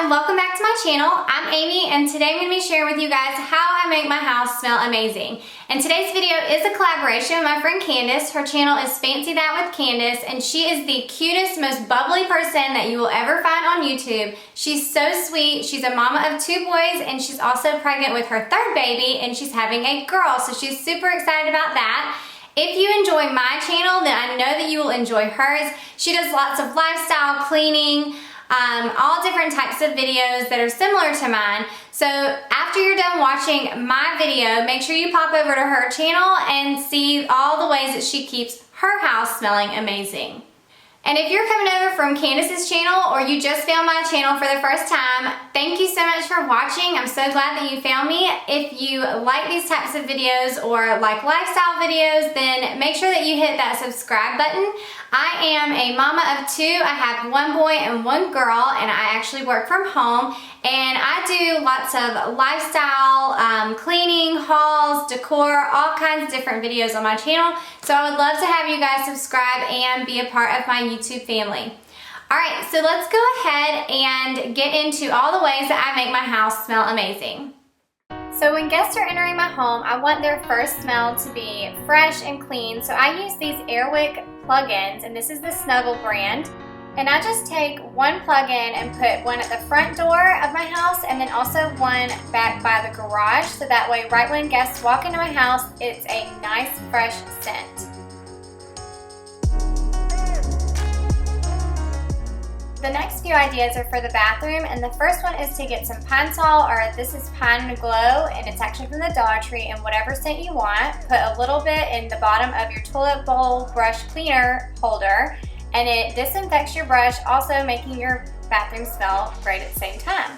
and welcome back to my channel. I'm Amy and today I'm going to be sharing with you guys how I make my house smell amazing. And today's video is a collaboration with my friend Candice. Her channel is Fancy That with Candice and she is the cutest, most bubbly person that you will ever find on YouTube. She's so sweet. She's a mama of 2 boys and she's also pregnant with her 3rd baby and she's having a girl, so she's super excited about that. If you enjoy my channel, then I know that you will enjoy hers. She does lots of lifestyle, cleaning, all different types of videos that are similar to mine. So after you're done watching my video, make sure you pop over to her channel and see all the ways that she keeps her house smelling amazing. And if you're coming over from Candice's channel or you just found my channel for the first time, thank you so much for watching. I'm so glad that you found me. If you like these types of videos or like lifestyle videos, then make sure that you hit that subscribe button. I am a mama of 2. I have 1 boy and 1 girl, and I actually work from home. And I do lots of lifestyle, cleaning, hauls, decor, all kinds of different videos on my channel. So I would love to have you guys subscribe and be a part of my YouTube family. Alright, so let's go ahead and get into all the ways that I make my house smell amazing. So when guests are entering my home, I want their first smell to be fresh and clean. So I use these Wick plugins, and this is the Snuggle brand. And I just take 1 plug-in and put one at the front door of my house and then also one back by the garage, so that way right when guests walk into my house, it's a nice fresh scent. The next few ideas are for the bathroom, and the first one is to get some Pine Sol, or this is Pine Glow, and it's actually from the Dollar Tree, and whatever scent you want. Put a little bit in the bottom of your toilet bowl brush cleaner holder, and it disinfects your brush, also making your bathroom smell great at the same time.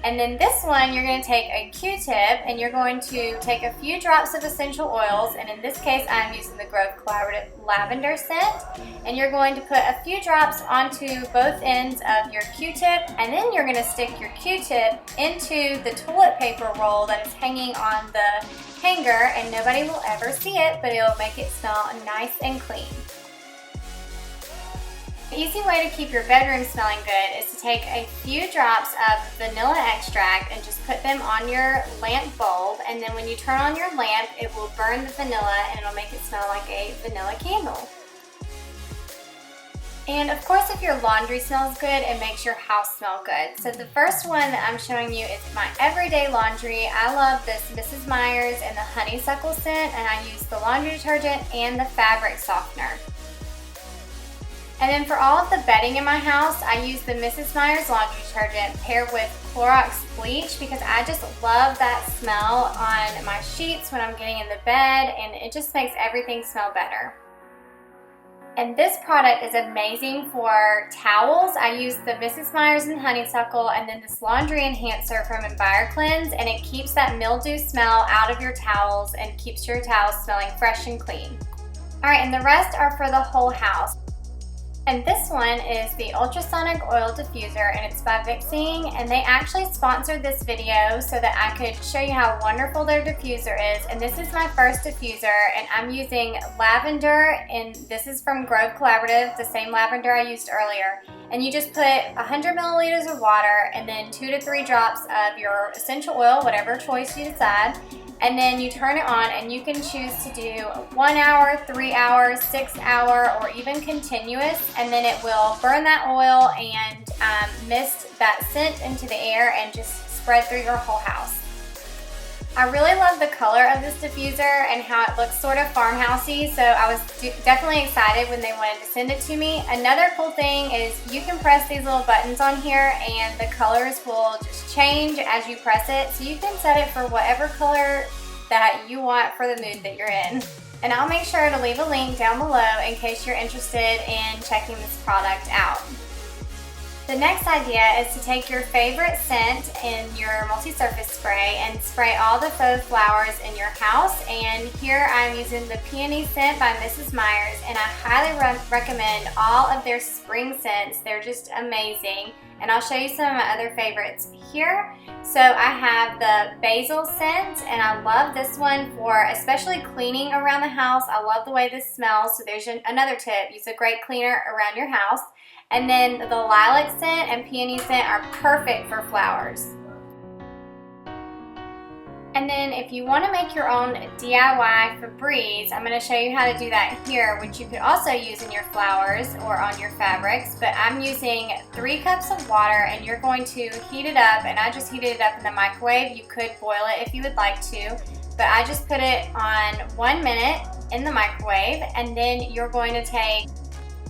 And then this one, you're going to take a Q-tip and you're going to take a few drops of essential oils, and in this case I'm using the Grove Collaborative Lavender scent, and you're going to put a few drops onto both ends of your Q-tip, and then you're going to stick your Q-tip into the toilet paper roll that is hanging on the hanger, and nobody will ever see it, but it'll make it smell nice and clean. The easy way to keep your bedroom smelling good is to take a few drops of vanilla extract and just put them on your lamp bulb, and then when you turn on your lamp, it will burn the vanilla and it'll make it smell like a vanilla candle. And of course, if your laundry smells good, it makes your house smell good. So the first one that I'm showing you is my everyday laundry. I love this Mrs. Meyer's and the honeysuckle scent, and I use the laundry detergent and the fabric softener. And then for all of the bedding in my house, I use the Mrs. Meyer's laundry detergent paired with Clorox bleach, because I just love that smell on my sheets when I'm getting in the bed, and it just makes everything smell better. And this product is amazing for towels. I use the Mrs. Meyer's and honeysuckle, and then this laundry enhancer from EnviroCleanse, and it keeps that mildew smell out of your towels and keeps your towels smelling fresh and clean. Alright, and the rest are for the whole house. And this one is the Ultrasonic Oil Diffuser, and it's by Vixing, and they actually sponsored this video so that I could show you how wonderful their diffuser is. And this is my first diffuser, and I'm using lavender, and this is from Grove Collaborative, the same lavender I used earlier. And you just put 100 milliliters of water and then 2 to 3 drops of your essential oil, whatever choice you decide. And then you turn it on, and you can choose to do 1 hour, 3 hours, 6 hour, or even continuous, and then it will burn that oil and mist that scent into the air and just spread through your whole house. I really love the color of this diffuser and how it looks sort of farmhousey, so I was definitely excited when they wanted to send it to me. Another cool thing is you can press these little buttons on here and the colors will just change as you press it, so you can set it for whatever color that you want for the mood that you're in. And I'll make sure to leave a link down below in case you're interested in checking this product out. The next idea is to take your favorite scent in your multi-surface spray and spray all the faux flowers in your house. And here I'm using the Peony scent by Mrs. Meyer's, and I highly recommend all of their spring scents. They're just amazing. And I'll show you some of my other favorites here. So I have the basil scent, and I love this one for especially cleaning around the house. I love the way this smells. So there's another tip: use a great cleaner around your house. And then the lilac scent and peony scent are perfect for flowers. And then if you want to make your own DIY Febreze, I'm going to show you how to do that here, which you could also use in your flowers or on your fabrics. But I'm using 3 cups of water, and you're going to heat it up, and I just heated it up in the microwave. You could boil it if you would like to, but I just put it on 1 minute in the microwave, and then you're going to take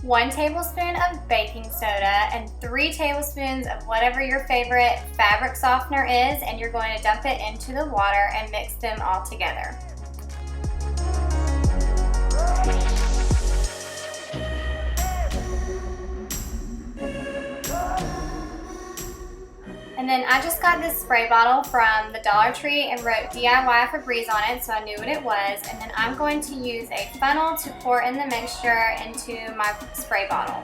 1 tablespoon of baking soda and 3 tablespoons of whatever your favorite fabric softener is, and you're going to dump it into the water and mix them all together. And then I just got this spray bottle from the Dollar Tree and wrote DIY Febreze on it, so I knew what it was. And then I'm going to use a funnel to pour in the mixture into my spray bottle.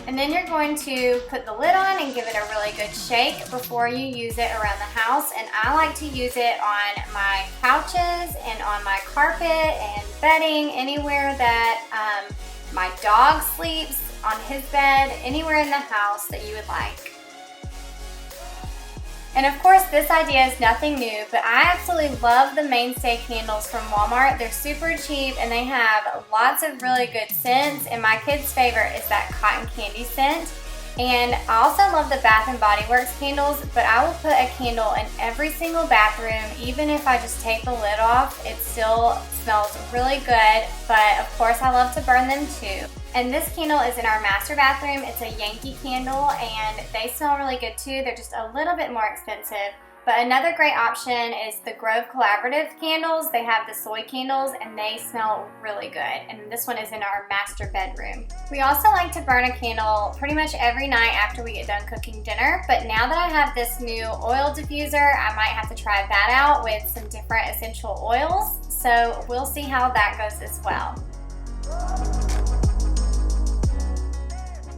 And then you're going to put the lid on and give it a really good shake before you use it around the house. And I like to use it on my couches and on my carpet and bedding, anywhere that my dog sleeps, on his bed, anywhere in the house that you would like. And of course, this idea is nothing new, but I absolutely love the Mainstay candles from Walmart. They're super cheap and they have lots of really good scents, and my kid's favorite is that cotton candy scent. And I also love the Bath & Body Works candles, but I will put a candle in every single bathroom. Even if I just take the lid off, it still smells really good, but of course I love to burn them too. And this candle is in our master bathroom. It's a Yankee candle, and they smell really good too. They're just a little bit more expensive. But another great option is the Grove Collaborative candles. They have the soy candles, and they smell really good. And this one is in our master bedroom. We also like to burn a candle pretty much every night after we get done cooking dinner. But now that I have this new oil diffuser, I might have to try that out with some different essential oils. So we'll see how that goes as well.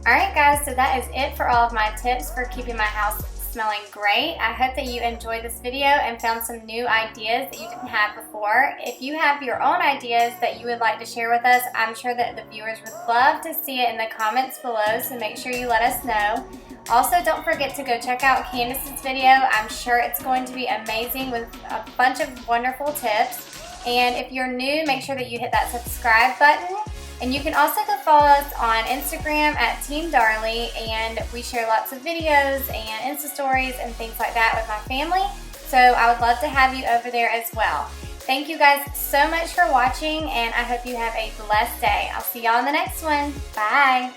Alright guys, so that is it for all of my tips for keeping my house smelling great. I hope that you enjoyed this video and found some new ideas that you didn't have before. If you have your own ideas that you would like to share with us, I'm sure that the viewers would love to see it in the comments below, so make sure you let us know. Also, don't forget to go check out Candice's video. I'm sure it's going to be amazing with a bunch of wonderful tips. And if you're new, make sure that you hit that subscribe button. And you can also go follow us on Instagram at Team Darley, and we share lots of videos and Insta stories and things like that with my family. So I would love to have you over there as well. Thank you guys so much for watching, and I hope you have a blessed day. I'll see y'all in the next one. Bye.